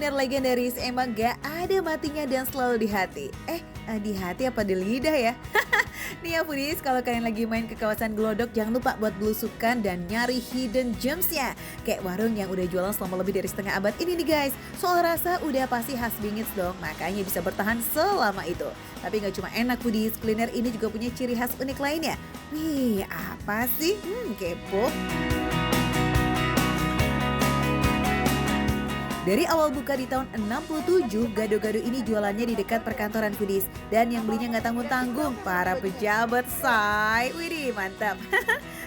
kuliner legendaris emang gak ada matinya dan selalu di hati. Di hati apa di lidah ya? Nih ya foodies, kalau kalian lagi main ke kawasan Glodok, jangan lupa buat belusukan dan nyari hidden gems-nya. Kayak warung yang udah jualan selama lebih dari setengah abad ini nih guys. Soal rasa udah pasti khas bingits dong, makanya bisa bertahan selama itu. Tapi gak cuma enak foodies, kuliner ini juga punya ciri khas unik lainnya. Wih, apa sih? Kepo. Dari awal buka di tahun 67, gado-gado ini jualannya di dekat perkantoran foodies. Dan yang belinya nggak tanggung-tanggung, para pejabat say. Widih, mantap.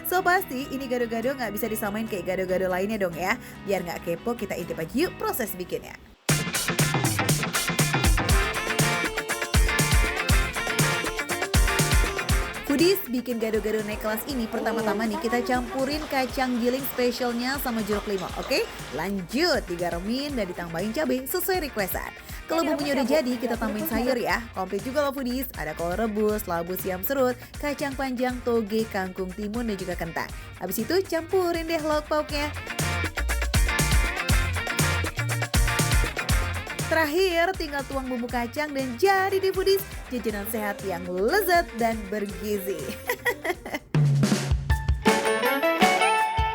So pasti ini gado-gado nggak bisa disamain kayak gado-gado lainnya dong ya. Biar nggak kepo, kita intip aja yuk proses bikinnya. Foodies, bikin gado-gado naik kelas ini pertama-tama nih kita campurin kacang giling spesialnya sama jeruk limau, oke? Lanjut, digaremin dan ditambahin cabai sesuai requestan. Kalau bumbunya udah jadi, kita tambahin sayur ya. Komplit juga loh foodies, ada kol rebus, labu siam serut, kacang panjang, toge, kangkung timun, dan juga kentang. Habis itu campurin deh lauk pauknya. Terakhir, tinggal tuang bumbu kacang dan jadi deh foodies, jajanan sehat yang lezat dan bergizi.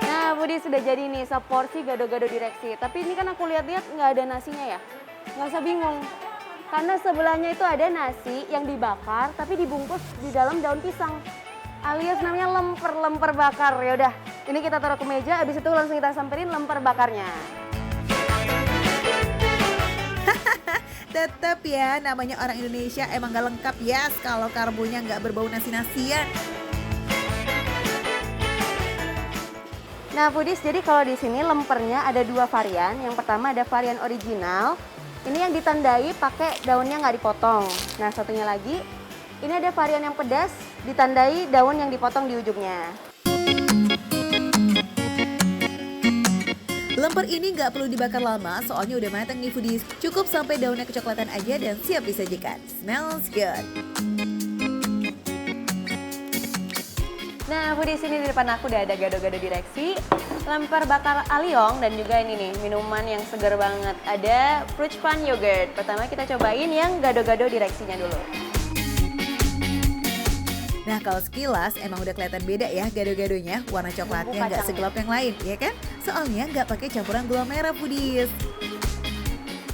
Nah foodies, sudah jadi nih seporsi gado-gado direksi. Tapi ini kan aku lihat-lihat nggak ada nasinya ya. Nggak usah bingung. Karena sebelahnya itu ada nasi yang dibakar tapi dibungkus di dalam daun pisang. Alias namanya lemper bakar. Yaudah, ini kita taruh ke meja, habis itu langsung kita samperin lemper bakarnya. Tetap ya, namanya orang Indonesia emang gak lengkap ya kalau karbonya gak berbau nasi-nasian. Nah foodies, jadi kalau di sini lempernya ada dua varian. Yang pertama ada varian original. Ini yang ditandai pakai daunnya nggak dipotong. Nah satunya lagi, ini ada varian yang pedas, ditandai daun yang dipotong di ujungnya. Lemper ini nggak perlu dibakar lama soalnya udah matang nih foodies. Cukup sampai daunnya kecoklatan aja dan siap disajikan. Smells good. Nah foodies, ini di depan aku udah ada gado-gado direksi, lemper bakar aliong, dan juga ini nih minuman yang segar banget. Ada fruit fun yogurt. Pertama kita cobain yang gado-gado direksinya dulu. Nah kalau sekilas emang udah kelihatan beda ya gado-gadonya. Warna coklatnya nggak segelap yang lain, ya kan? Soalnya nggak pakai campuran gula merah foodies.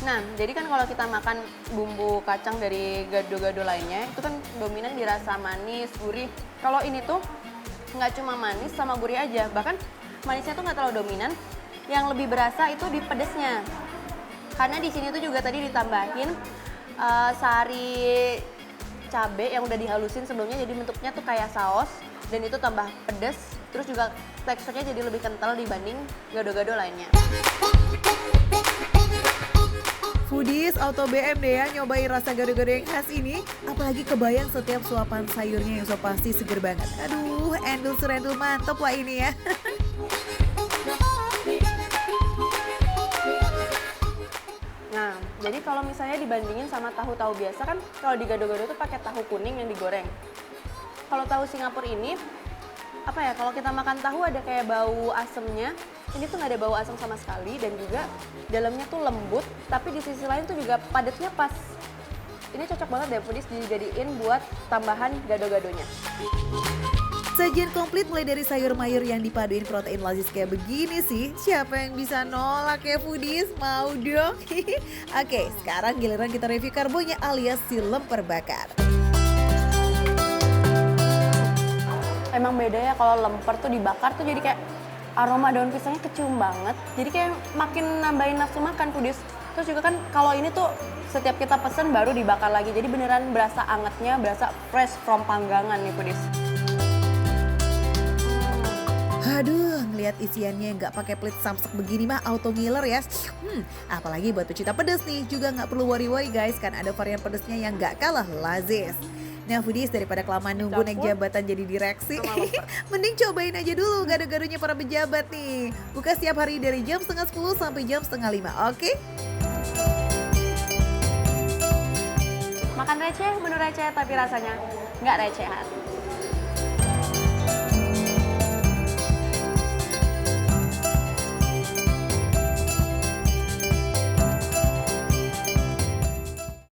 Nah, jadi kan kalau kita makan bumbu kacang dari gado-gado lainnya, itu kan dominan di rasa manis, gurih. Kalau ini tuh nggak cuma manis sama gurih aja, bahkan manisnya tuh nggak terlalu dominan. Yang lebih berasa itu di pedesnya. Karena di sini tuh juga tadi ditambahin sari cabai yang udah dihalusin sebelumnya, jadi bentuknya tuh kayak saus, dan itu tambah pedes. Terus juga teksturnya jadi lebih kental dibanding gado-gado lainnya. Foodies auto BM deh ya nyobain rasa gado-gado yang khas ini. Apalagi kebayang setiap suapan sayurnya yang so pasti seger banget. Aduh, endul serendul mantep lah ini ya. Nah, jadi kalau misalnya dibandingin sama tahu-tahu biasa kan, kalau di gado-gado tuh pakai tahu kuning yang digoreng. Kalau tahu Singapura ini, apa ya, kalau kita makan tahu ada kayak bau asemnya. Ini tuh nggak ada bau asam sama sekali, dan juga dalamnya tuh lembut, tapi di sisi lain tuh juga padatnya pas. Ini cocok banget deh foodies dijadiin buat tambahan gado-gadonya. Sajian komplit mulai dari sayur mayur yang dipaduin protein lazis kayak begini sih. Siapa yang bisa nolak ya foodies? Mau dong? Oke, sekarang giliran kita review karbonya alias si lemper bakar. Emang beda ya kalau lemper tuh dibakar tuh jadi kayak aroma daun pisangnya kecium banget. Jadi kayak makin nambahin nafsu makan foodies. Terus juga kan kalau ini tuh setiap kita pesen baru dibakar lagi. Jadi beneran berasa angetnya, berasa fresh from panggangan nih foodies. Aduh, ngeliat isiannya nggak pakai pelit samsak begini mah auto ngiler ya. Apalagi buat pecinta pedas nih, juga nggak perlu worry-worry guys, kan ada varian pedasnya yang nggak kalah lazis. Nah foodies, daripada kelamaan nunggu naik jabatan jadi direksi, mending cobain aja dulu gado-gadonya para pejabat nih. Buka setiap hari dari jam 4:30 sampai jam 4:30, oke? Makan receh, menu receh, tapi rasanya nggak recehan.